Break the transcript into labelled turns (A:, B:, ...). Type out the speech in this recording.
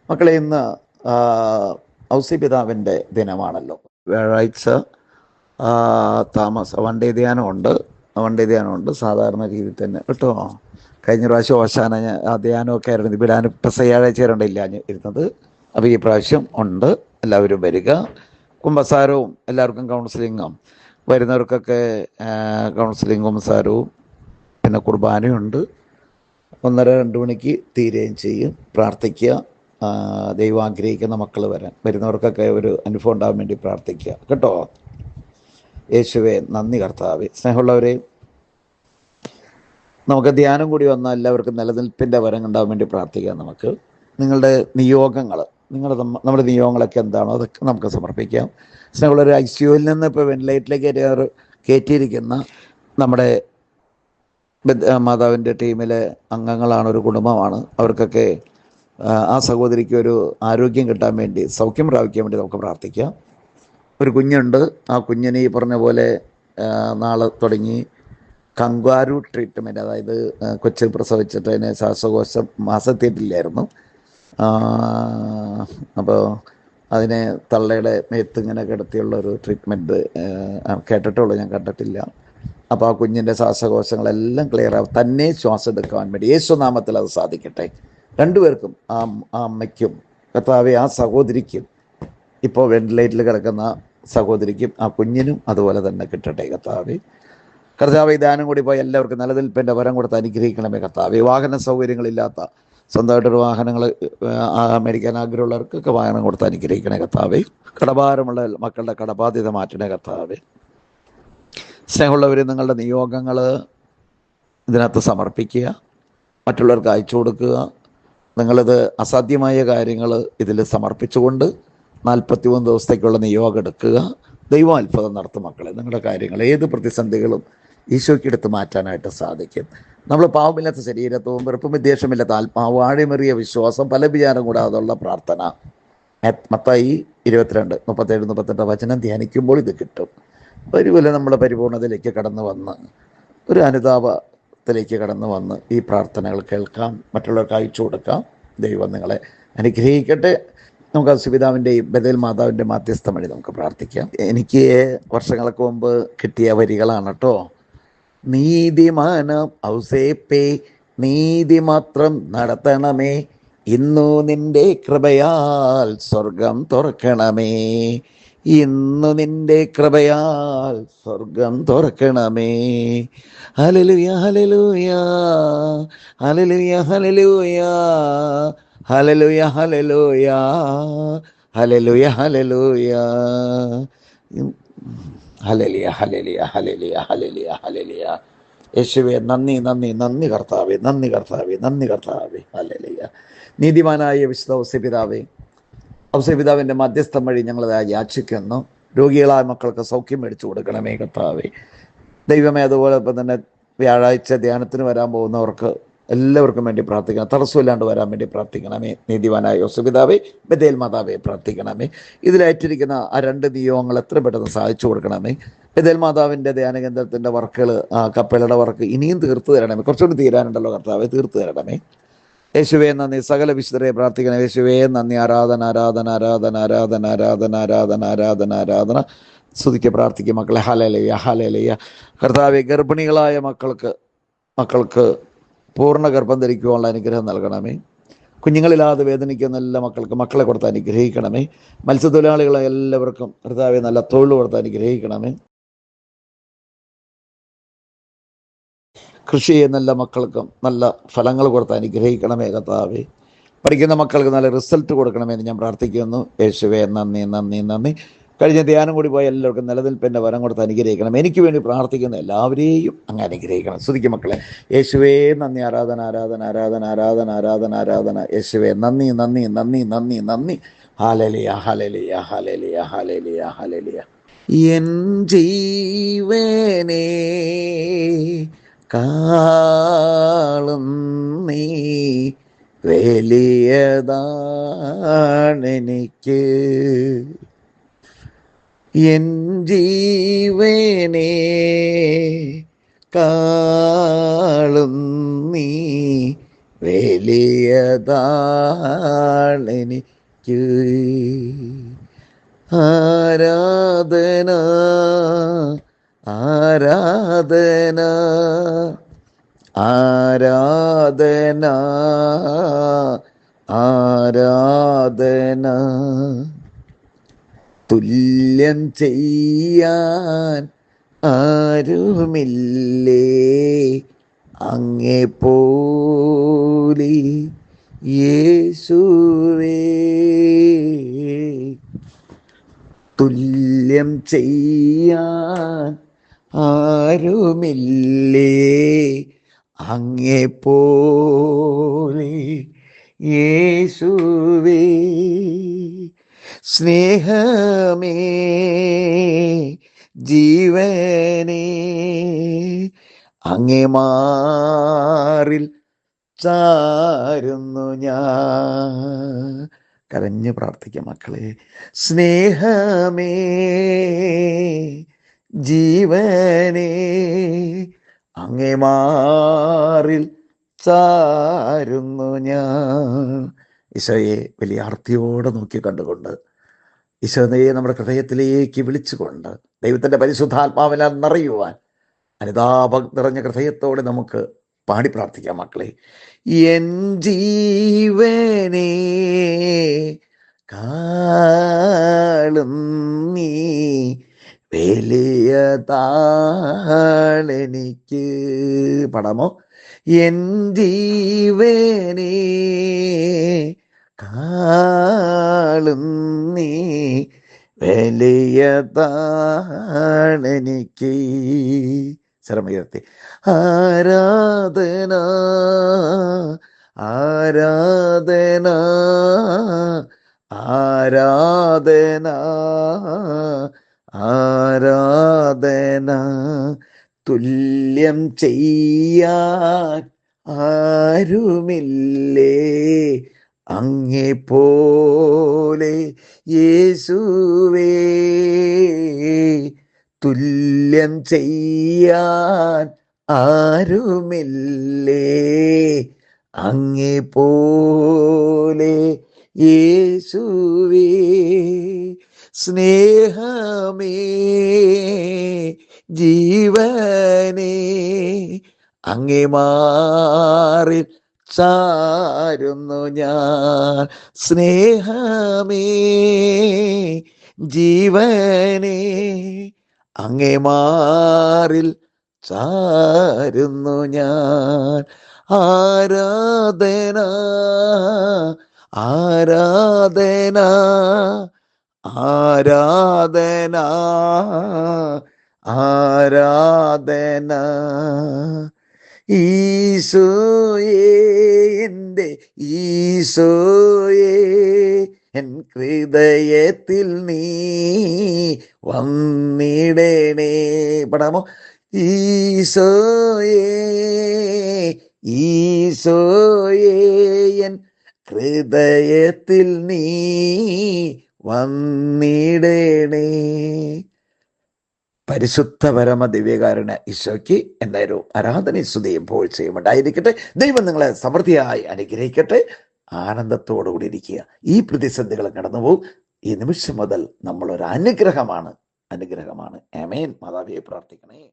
A: മക്കളെ, ഇന്ന് ഔസേപിതാവിൻ്റെ ദിനമാണല്ലോ. വ്യാഴാഴ്ച വൺഡേ ധ്യാനമുണ്ട്. സാധാരണ രീതിയിൽ തന്നെ കേട്ടോ. കഴിഞ്ഞ പ്രാവശ്യം ഓശാന ധ്യാനമൊക്കെ ആയിരുന്നു. ഇവിടെ വ്യാഴാഴ്ച ഇല്ല ഇരുന്നത്. അപ്പോൾ ഈ പ്രാവശ്യം ഉണ്ട്. എല്ലാവരും വരിക. കുമ്പസാരവും എല്ലാവർക്കും കൗൺസിലിങ്ങും, വരുന്നവർക്കൊക്കെ കൗൺസിലിംഗ് കുമ്പസാരവും പിന്നെ കുർബാനയുണ്ട്. 1:30-2 മണിക്ക് തീരുകയും ചെയ്യും. പ്രാർത്ഥിക്കുക. ദൈവം ആഗ്രഹിക്കുന്ന മക്കൾ വരുന്നവർക്കൊക്കെ ഒരു അനുഭവം ഉണ്ടാകാൻ വേണ്ടി പ്രാർത്ഥിക്കുക കേട്ടോ. യേശുവേ നന്ദി കർത്താവേ. സ്നേഹമുള്ളവരെ, നമുക്ക് ധ്യാനം കൂടി വന്നാൽ എല്ലാവർക്കും നിലനിൽപ്പിൻ്റെ വരം ഉണ്ടാകാൻ വേണ്ടി പ്രാർത്ഥിക്കാം. നമുക്ക് നിങ്ങളുടെ നിയോഗങ്ങൾ, നമ്മുടെ നിയോഗങ്ങളൊക്കെ എന്താണോ അതൊക്കെ നമുക്ക് സമർപ്പിക്കാം. സ്നേഹമുള്ളവർ, ICUവിൽ നിന്ന് ഇപ്പോൾ വെന്റിലേറ്ററിലേക്ക് കയറ്റിയിരിക്കുന്ന നമ്മുടെ മാതാവിൻ്റെ ടീമിലെ അംഗങ്ങളാണ്, ഒരു കുടുംബമാണ്. അവർക്കൊക്കെ ആ സഹോദരിക്ക് ഒരു ആരോഗ്യം കിട്ടാൻ വേണ്ടി, സൗഖ്യം പ്രാപിക്കാൻ വേണ്ടി നമുക്ക് പ്രാർത്ഥിക്കാം. ഒരു കുഞ്ഞുണ്ട്. ആ കുഞ്ഞിന് ഈ പറഞ്ഞ പോലെ നാളെ തുടങ്ങി കങ്കാരു ട്രീറ്റ്മെൻറ്റ്, അതായത് കൊച്ചു പ്രസവിച്ചിട്ട് അതിന് ശ്വാസകോശം മാസത്തിയിട്ടില്ലായിരുന്നു. അപ്പോൾ അതിനെ തള്ളയുടെ മേത്തിങ്ങനെ കിടത്തിയുള്ളൊരു ട്രീറ്റ്മെൻറ്റ് കേട്ടിട്ടുള്ളൂ, ഞാൻ കണ്ടിട്ടില്ല. അപ്പോൾ ആ കുഞ്ഞിൻ്റെ ശ്വാസകോശങ്ങളെല്ലാം ക്ലിയർ ആവും, തന്നെ ശ്വാസം എടുക്കാൻ വേണ്ടി യേശുനാമത്തിൽ അത് സാധിക്കട്ടെ. രണ്ടുപേർക്കും, ആ അമ്മയ്ക്കും കർത്താവേ, ആ സഹോദരിക്കും, ഇപ്പോൾ വെന്റിലേറ്ററിൽ കിടക്കുന്ന സഹോദരിക്കും ആ കുഞ്ഞിനും അതുപോലെ തന്നെ കിട്ടട്ടെ കർത്താവേ. കർത്താവേ, ദാനം കൂടി പോയി എല്ലാവർക്കും നിലനിൽപ്പിൻ്റെ വരം കൊടുത്ത് അനുഗ്രഹിക്കണമേ കർത്താവേ. വാഹന സൗകര്യങ്ങളില്ലാത്ത, സ്വന്തമായിട്ടൊരു വാഹനങ്ങൾ മേടിക്കാൻ ആഗ്രഹമുള്ളവർക്കൊക്കെ വാഹനം കൊടുത്ത് അനുഗ്രഹിക്കണേ കർത്താവേ. കടഭാരമുള്ള മക്കളുടെ കടബാധ്യത മാറ്റണേ കർത്താവേ. സ്നേഹമുള്ളവർ, നിങ്ങളുടെ നിയോഗങ്ങൾ ഇതിനകത്ത് സമർപ്പിക്കുക, മറ്റുള്ളവർക്ക് അയച്ചു കൊടുക്കുക. നിങ്ങളിത് അസാധ്യമായ കാര്യങ്ങൾ ഇതിൽ സമർപ്പിച്ചുകൊണ്ട് 43 ദിവസത്തേക്കുള്ള നിയോഗം എടുക്കുക. ദൈവം അത്ഭുതം നടത്തും മക്കളെ. നിങ്ങളുടെ കാര്യങ്ങൾ, ഏത് പ്രതിസന്ധികളും ഈശോയ്ക്ക് എടുത്ത് മാറ്റാനായിട്ട് സാധിക്കും. നമ്മൾ പാവമില്ലാത്ത ശരീരത്വവും വെറുപ്പും വിദ്വേഷമില്ലാത്ത ആത്മാവ്, ആഴമേറിയ വിശ്വാസം, പല വിചാരം കൂടാതുള്ള പ്രാർത്ഥന, മത്തായി 22:37-38 വചനം ധ്യാനിക്കുമ്പോൾ ഇത് കിട്ടും. ഒരുപോലെ നമ്മുടെ പരിപൂർണതയിലേക്ക് കടന്നു വന്ന്, ഒരു അനുതാപത്തിലേക്ക് കടന്നു വന്ന് ഈ പ്രാർത്ഥനകൾ കേൾക്കാം, മറ്റുള്ളവർക്ക് അയച്ചു കൊടുക്കാം. ദൈവം നിങ്ങളെ അനുഗ്രഹിക്കട്ടെ. നമുക്ക് ഔസേപിതാവിൻ്റെയും ബഥേൽ മാതാവിൻ്റെ മാധ്യസ്ഥം വഴി നമുക്ക് പ്രാർത്ഥിക്കാം. എനിക്ക് വർഷങ്ങൾക്ക് മുമ്പ് കിട്ടിയ വരികളാണ് കേട്ടോ. നീതിമാനം ഔസേപ്പേ, നീതി മാത്രം നടത്തണമേ, ഇന്നു നിന്റെ കൃപയാൽ സ്വർഗം തുറക്കണമേ, ഇന്നു നിന്റെ കൃപയാൽ സ്വർഗം തുറക്കണമേ. ഹല്ലേലൂയ ഹല്ലേലൂയ ഹല്ലേലൂയ ഹല്ലേലൂയ ഹല്ലേലൂയ ഹല്ലേലൂയ ഹല്ലേലൂയ ഹല്ലേലൂയ ഹല്ലേലൂയ ഹല്ലേലൂയ ഹല്ലേലൂയ ഹല്ലേലൂയ ഹല്ലേലൂയ. യേശുവേ നന്ദി നന്ദി നന്ദി കർത്താവേ, നന്ദി കർത്താവേ, നന്ദി കർത്താവേ. ഹല്ലേലൂയ. നീതിമാനായ വിശുദ്ധ ഔസേപിതാവേ, ഔസേപിതാവിൻ്റെ മധ്യസ്ഥം വഴി ഞങ്ങൾ യാചിക്കുന്നു. രോഗികളായ മക്കൾക്ക് സൗഖ്യം മേടിച്ചു കൊടുക്കണമേ കർത്താവേ. ദൈവമേ, അതുപോലെ ഇപ്പം തന്നെ വ്യാഴാഴ്ച ധ്യാനത്തിന് വരാൻ പോകുന്നവർക്ക് എല്ലാവർക്കും വേണ്ടി പ്രാർത്ഥിക്കണം. തടസ്സമില്ലാണ്ട് വരാൻ വേണ്ടി പ്രാർത്ഥിക്കണമേ. നീതിമാനായ ഔസേപിതാവേ, ബഥേൽ മാതാവേ പ്രാർത്ഥിക്കണമേ. ഇതിലേറ്റിരിക്കുന്ന ആ 2 നിയോഗങ്ങൾ എത്ര പെട്ടെന്ന് സാധിച്ചു കൊടുക്കണമേ. ബഥേൽ മാതാവിൻ്റെ ധ്യാനകേന്ദ്രത്തിൻ്റെ വർക്കുകൾ, കപ്പലയുടെ വർക്ക് ഇനിയും തീർത്തു തരണമേ. കുറച്ചുകൂടി തീരാനുണ്ടല്ലോ കർത്താവേ, തീർത്തു തരണമേ. യേശുവേ നന്ദി. സകല വിശുദ്ധരെ പ്രാർത്ഥിക്കണം. യേശുവേ നന്ദി. ആരാധന ആരാധന ആരാധന ആരാധന ആരാധന ആരാധന ആരാധന ആരാധന. സ്തുതിക്ക് പ്രാർത്ഥിക്കും മക്കളെ. Hallelujah hallelujah. കർത്താവേ, ഗർഭിണികളായ മക്കൾക്ക് പൂർണ്ണ ഗർഭം ധരിക്കുവാനുള്ള അനുഗ്രഹം നൽകണമേ. കുഞ്ഞുങ്ങളില്ലാതെ വേദനിക്കുന്ന എല്ലാ മക്കളെ കൊടുത്ത് അനുഗ്രഹിക്കണമേ. മത്സ്യത്തൊഴിലാളികളെ എല്ലാവർക്കും കർത്താവേ നല്ല തൊഴിൽ കൊടുത്ത് അനുഗ്രഹിക്കണമേ. കൃഷി ചെയ്യുന്ന എല്ലാ മക്കൾക്കും നല്ല ഫലങ്ങൾ കൊടുത്ത് അനുഗ്രഹിക്കണമേ കർത്താവേ. പഠിക്കുന്ന മക്കൾക്ക് നല്ല റിസൾട്ട് കൊടുക്കണമെന്ന് ഞാൻ പ്രാർത്ഥിക്കുന്നു. യേശുവേ നന്ദി നന്ദി നന്ദി. കഴിഞ്ഞ ധ്യാനം കൂടി പോയ എല്ലാവർക്കും നിലനിൽപ്പിൻ്റെ വരം കൊടുത്ത് അനുഗ്രഹിക്കണം. എനിക്ക് വേണ്ടി പ്രാർത്ഥിക്കുന്ന എല്ലാവരെയും അങ്ങ് അനുഗ്രഹിക്കണം. സ്തുതിക്കും മക്കളെ. യേശുവേ നന്ദി. ആരാധന ആരാധന ആരാധന ആരാധന ആരാധന ആരാധന. യേശുവേ നന്ദി നന്ദി നന്ദി നന്ദി നന്ദി. ഹല്ലേലൂയ ഹല്ലേലൂയ ഹല്ലേലൂയ ഹല്ലേലൂയ ഹല്ലേലൂയ. എൻ ജീവനേ കാളും നീ വലിയതാണെനിക്ക്, എൻ ജീവനേ കാളും നീ വലിയതാണെനിക്ക് ആരാധന ആരാധന ആരാധന ആരാധന തുല്യം ചെയ്യാൻ ആരുമില്ലേ അങ്ങെപ്പോലെ യേശുവേ. തുല്യം ചെയ്യാൻ ആരുമില്ലേ അങ്ങെപ്പോലെ യേശുവേ. സ്നേഹമേ ജീവനേ അങ്ങേ മാറിൽ ചാരുന്നു ഞാൻ. കരഞ്ഞ് പ്രാർത്ഥിക്കാം മക്കളെ. സ്നേഹമേ ജീവനേ അങ്ങേ മാറിൽ ചാരുന്നു ഞാൻ. ഈശോയെ വലിയ ആർത്തിയോടെ നോക്കി കണ്ടുകൊണ്ട്, ഈശോയെ നമ്മുടെ ഹൃദയത്തിലേക്ക് വിളിച്ചുകൊണ്ട്, ദൈവത്തിൻ്റെ പരിശുദ്ധാത്മാവിനാൽ നിറയുവാൻ അനുതാപം നിറഞ്ഞ ഹൃദയത്തോടെ നമുക്ക് പാടി പ്രാർത്ഥിക്കാം മക്കളെ. എൻ ജീവനേ കാളും നീ വലിയതാണെനിക്ക്. പടമോ? എൻ ജീവനേ കാളും നീ വലിയതാണെനിക്ക്. ശരമുയർത്തി. ആരാധന ആരാധന ആരാധന ആരാധന തുല്യം ചെയ്യാൻ ആരുമില്ലേ അങ്ങെപ്പോലെ യേശുവേ. തുല്യം ചെയ്യാൻ ആരുമില്ലേ അങ്ങെപ്പോലെ യേശുവേ. സ്നേഹമേ ജീവനേ അങ്ങേ മാറിൽ ചാരുന്നു ഞാൻ. സ്നേഹമേ ജീവനേ അങ്ങേ മാറിൽ ചാരുന്നു ഞാൻ. ആരാധന ആരാധന ആരാധന ആരാധന. ഈശോയേ എൻ്റെ ഈശോയേ എൻ ഹൃദയത്തിൽ നീ വന്നിടണേ. പടാമോ? ഈശോയേ ഈശോയേ എൻ ഹൃദയത്തിൽ നീ വന്നിടണേ. പരിശുദ്ധ പരമ ദിവ്യകാരുണ്യ ഈശോയ്ക്ക് എന്തായാലും ആരാധനയും സ്തുതിയും പുകഴ്ചയും ഉണ്ടായിരിക്കട്ടെ. ദൈവം നിങ്ങളെ സമൃദ്ധിയായി അനുഗ്രഹിക്കട്ടെ. ആനന്ദത്തോടുകൂടി ഇരിക്കുക. ഈ പ്രതിസന്ധികൾ കടന്നുപോകും. ഈ നിമിഷം മുതൽ നമ്മളൊരു അനുഗ്രഹമാണ്. ആമേൻ. മാതാവിയെ പ്രാർത്ഥിക്കണേ.